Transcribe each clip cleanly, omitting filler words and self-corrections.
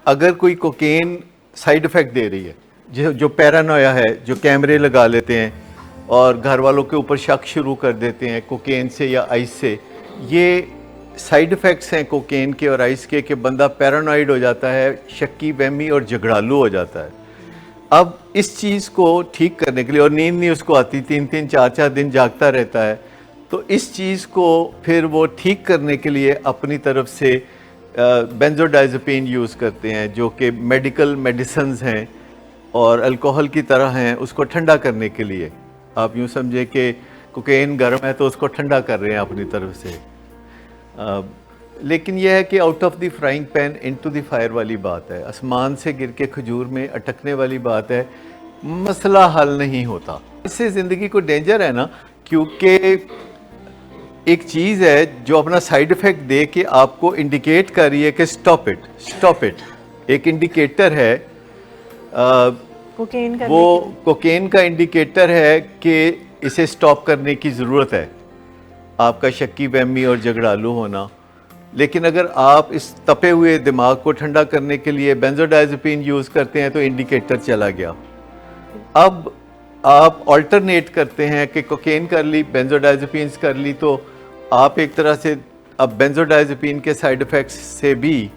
अगर कोई cocaine side effect दे रही है, जो पैरानोया है, जो कैमरे लगा लेते हैं और घर वालों के ऊपर शक शुरू कर देते हैं कोकेन से या आइस से, ये साइड इफ़ेक्ट्स हैं कोकेन के और आइस के कि बंदा पैरानॉइड हो जाता है, शक्की बहमी और झगड़ालू हो जाता है। अब इस चीज़ को ठीक करने के लिए, और नींद नहीं उसको आती, 3-3 4-4 दिन जागता रहता है, तो इस चीज़ को फिर वो ठीक करने के लिए अपनी तरफ से बेंजोडाइज़ेपिन यूज़ करते हैं, जो कि मेडिकल मेडिसिन्स हैं और अल्कोहल की तरह हैं, उसको ठंडा करने के लिए। आप यूँ समझे कि कोकेन गर्म है तो उसको ठंडा कर रहे हैं अपनी तरफ से। लेकिन यह है कि out of the frying pan into the fire वाली बात है, आसमान से गिर के खजूर में अटकने वाली बात है, मसला हल नहीं होता। इससे ज़िंदगी को डेंजर है ना, क्योंकि एक चीज़ है जो अपना साइड इफ़ेक्ट दे के आपको इंडिकेट कर रही है कि स्टॉप इट, स्टॉप इट। एक इंडिकेटर है, वो कोकेन का इंडिकेटर है कि इसे स्टॉप करने की ज़रूरत है, आपका शक्की बहमी और झगड़ालू होना। लेकिन अगर आप इस तपे हुए दिमाग को ठंडा करने के लिए बेंजोडाइज़ेपिन यूज़ करते हैं तो इंडिकेटर चला गया। अब आप ऑल्टरनेट करते हैं कि कोकेन कर ली, बेंजोडाइज़ेपिन्स कर ली, तो आप एक तरह से अब बेंजोडाइज़ेपिन के साइड इफ़ेक्ट्स से भी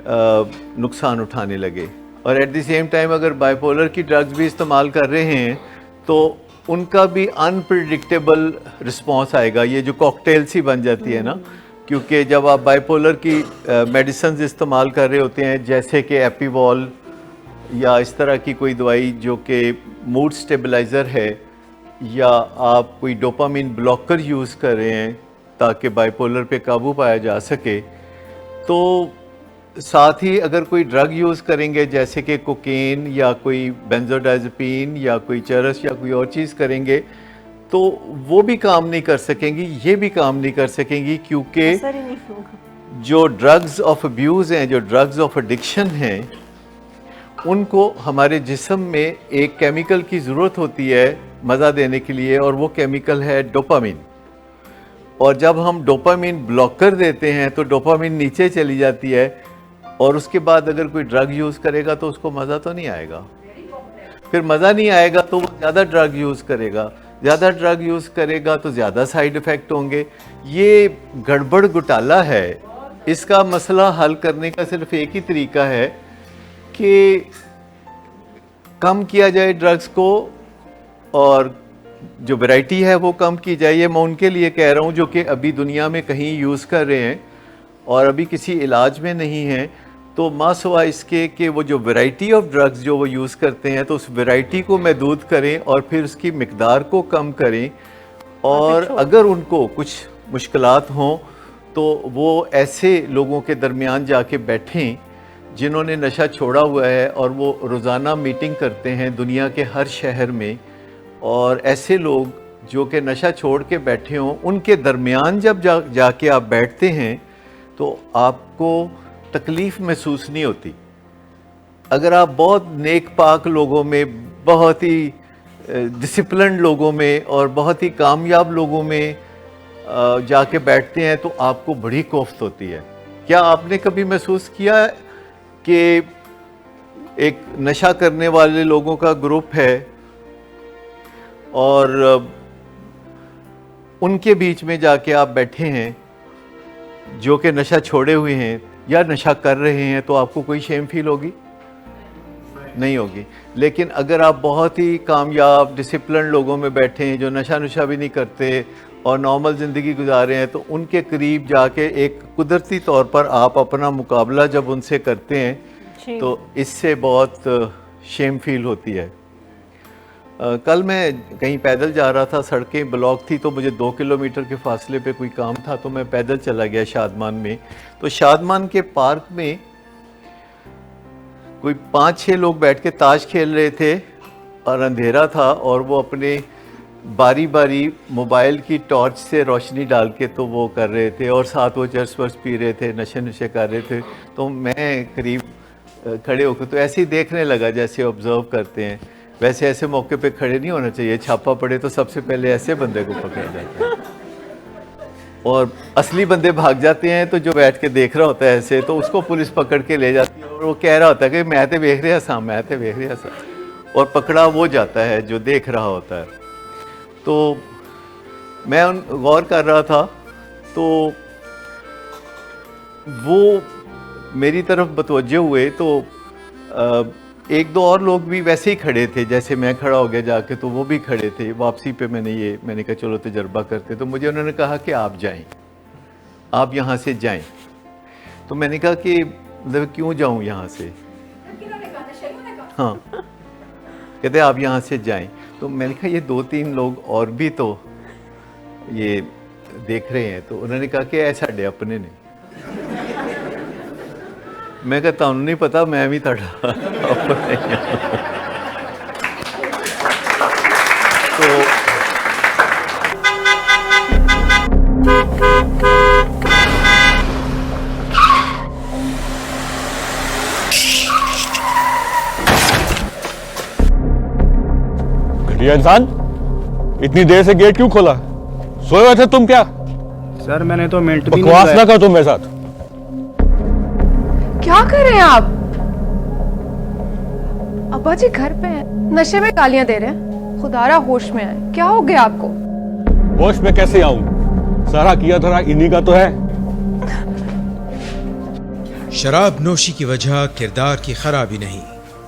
नुकसान उठाने लगे। और एट द सेम टाइम अगर बाइपोलर की ड्रग्स भी इस्तेमाल कर रहे हैं तो उनका भी अनप्रिडिक्टेबल रिस्पॉन्स आएगा। ये जो कॉकटेल सी बन जाती है ना, क्योंकि जब आप बाइपोलर की मेडिसिन इस्तेमाल कर रहे होते हैं, जैसे कि एपीवॉल या इस तरह की कोई दवाई जो कि मूड स्टेबलाइज़र है, या आप कोई डोपामिन ब्लॉकर यूज़ कर रहे हैं ताकि बाइपोलर पे काबू पाया जा सके, तो साथ ही अगर कोई ड्रग यूज़ करेंगे जैसे कि कोकेन या कोई बेंजोडाइज़ेपिन या कोई चरस या कोई और चीज़ करेंगे, तो वो भी काम नहीं कर सकेंगी, ये भी काम नहीं कर सकेंगी, क्योंकि जो ड्रग्स ऑफ अब्यूज़ हैं, जो ड्रग्स ऑफ एडिक्शन हैं, उनको हमारे जिस्म में एक केमिकल की ज़रूरत होती है मज़ा देने के लिए, और वो केमिकल है डोपामिन। और जब हम डोपामिन ब्लॉकर देते हैं तो डोपामिन नीचे चली जाती है, और उसके बाद अगर कोई ड्रग यूज़ करेगा तो उसको मज़ा तो नहीं आएगा। फिर मज़ा नहीं आएगा तो वो ज़्यादा ड्रग यूज़ करेगा, ज़्यादा ड्रग यूज़ करेगा तो ज़्यादा साइड इफ़ेक्ट होंगे। ये गड़बड़ घोटाला है। इसका मसला हल करने का सिर्फ एक ही तरीका है कि कम किया जाए ड्रग्स को, और जो वैरायटी है वो कम की जाए। ये मैं उनके लिए कह रहा हूँ जो कि अभी दुनिया में कहीं यूज़ कर रहे हैं और अभी किसी इलाज में नहीं हैं, तो मासवा इसके कि वो जो वैरायटी ऑफ ड्रग्स जो वो यूज़ करते हैं तो उस वैरायटी को महदूद करें और फिर उसकी मिकदार को कम करें। और अगर उनको कुछ मुश्किलात हों तो वो ऐसे लोगों के दरमियान जाके बैठें जिन्होंने नशा छोड़ा हुआ है, और वो रोज़ाना मीटिंग करते हैं दुनिया के हर शहर में, और ऐसे लोग जो कि नशा छोड़ के बैठे हों उनके दरमियान जब जाके आप बैठते हैं तो आपको तकलीफ़ महसूस नहीं होती। अगर आप बहुत नेक पाक लोगों में, बहुत ही डिसिप्लिन लोगों में और बहुत ही कामयाब लोगों में जाके बैठते हैं तो आपको बड़ी कोफ्त होती है। क्या आपने कभी महसूस किया कि एक नशा करने वाले लोगों का ग्रुप है और उनके बीच में जाके आप बैठे हैं जो कि नशा छोड़े हुए हैं या नशा कर रहे हैं, तो आपको कोई शेम फील होगी? नहीं होगी। लेकिन अगर आप बहुत ही कामयाब डिसिप्लिन लोगों में बैठे हैं जो नशा नुशा भी नहीं करते और नॉर्मल ज़िंदगी गुजार रहे हैं, तो उनके करीब जाके एक कुदरती तौर पर आप अपना मुकाबला जब उनसे करते हैं तो इससे बहुत शेम फील होती है। कल मैं कहीं पैदल जा रहा था, सड़कें ब्लॉक थी, तो मुझे 2 किलोमीटर के फासले पे कोई काम था तो मैं पैदल चला गया शादमान में। तो शादमान के पार्क में कोई 5-6 लोग बैठ के ताश खेल रहे थे और अंधेरा था, और वो अपने बारी बारी मोबाइल की टॉर्च से रोशनी डाल के तो वो कर रहे थे, और साथ वो चर्स वर्स पी रहे थे, नशे नुशे कर रहे थे। तो मैं करीब खड़े होकर तो ऐसे ही देखने लगा जैसे ऑब्ज़र्व करते हैं। वैसे ऐसे मौके पे खड़े नहीं होना चाहिए, छापा पड़े तो सबसे पहले ऐसे बंदे को पकड़ा जाता है। और असली बंदे भाग जाते हैं तो जो बैठ के देख रहा होता है ऐसे, तो उसको पुलिस पकड़ के ले जाती है और वो कह रहा होता है कि मैं तो देख रहा सा, मैं तो देख रहा सा, और पकड़ा वो जाता है जो देख रहा होता है। तो मैं गौर कर रहा था तो वो मेरी तरफ बतवज्जो हुए, तो एक दो और लोग भी वैसे ही खड़े थे जैसे मैं खड़ा हो गया जाके, तो वो भी खड़े थे। वापसी पे मैंने कहा चलो तजर्बा करते, तो मुझे उन्होंने कहा कि आप जाएं, आप यहाँ से जाएं। तो मैंने कहा कि मतलब क्यों जाऊँ यहाँ से? हाँ, कहते आप यहाँ से जाएं। तो मैंने कहा ये 2-3 लोग और भी तो ये देख रहे हैं। तो उन्होंने कहा कि ऐसा साढ़े अपने ने। मैं कहता हूँ नहीं पता, मैं भी तड़ा तो घटिया इंसान, इतनी देर से गेट क्यों खोला? सोए हुए थे तुम क्या? सर मैंने तो मिनट भी बकवास ना कर तुम मेरे साथ। क्या कर रहे हैं आप? अब्बा जी घर पे हैं, नशे में गालियां दे रहे हैं। खुदारा होश में आए, क्या हो गया आपको? होश में कैसे आऊं? सारा किया धरा इन्हीं का तो है। शराब नोशी की वजह किरदार की खराबी नहीं,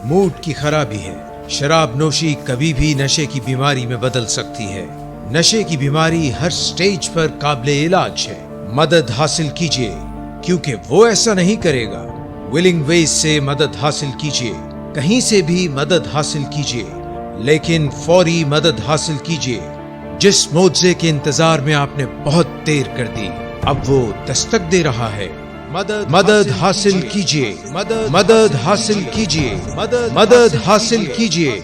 मूड की खराबी है। शराब नोशी कभी भी नशे की बीमारी में बदल सकती है। नशे की बीमारी हर स्टेज पर काबिले इलाज है। मदद हासिल कीजिए, क्योंकि वो ऐसा नहीं करेगा। विलिंग वेज से मदद हासिल कीजिए, कहीं से भी मदद हासिल कीजिए, लेकिन फौरी मदद हासिल कीजिए। जिस मुआवजे के इंतजार में आपने बहुत देर कर दी, अब वो दस्तक दे रहा है। मदद हासिल कीजिए, मदद हासिल कीजिए, मदद हासिल कीजिए।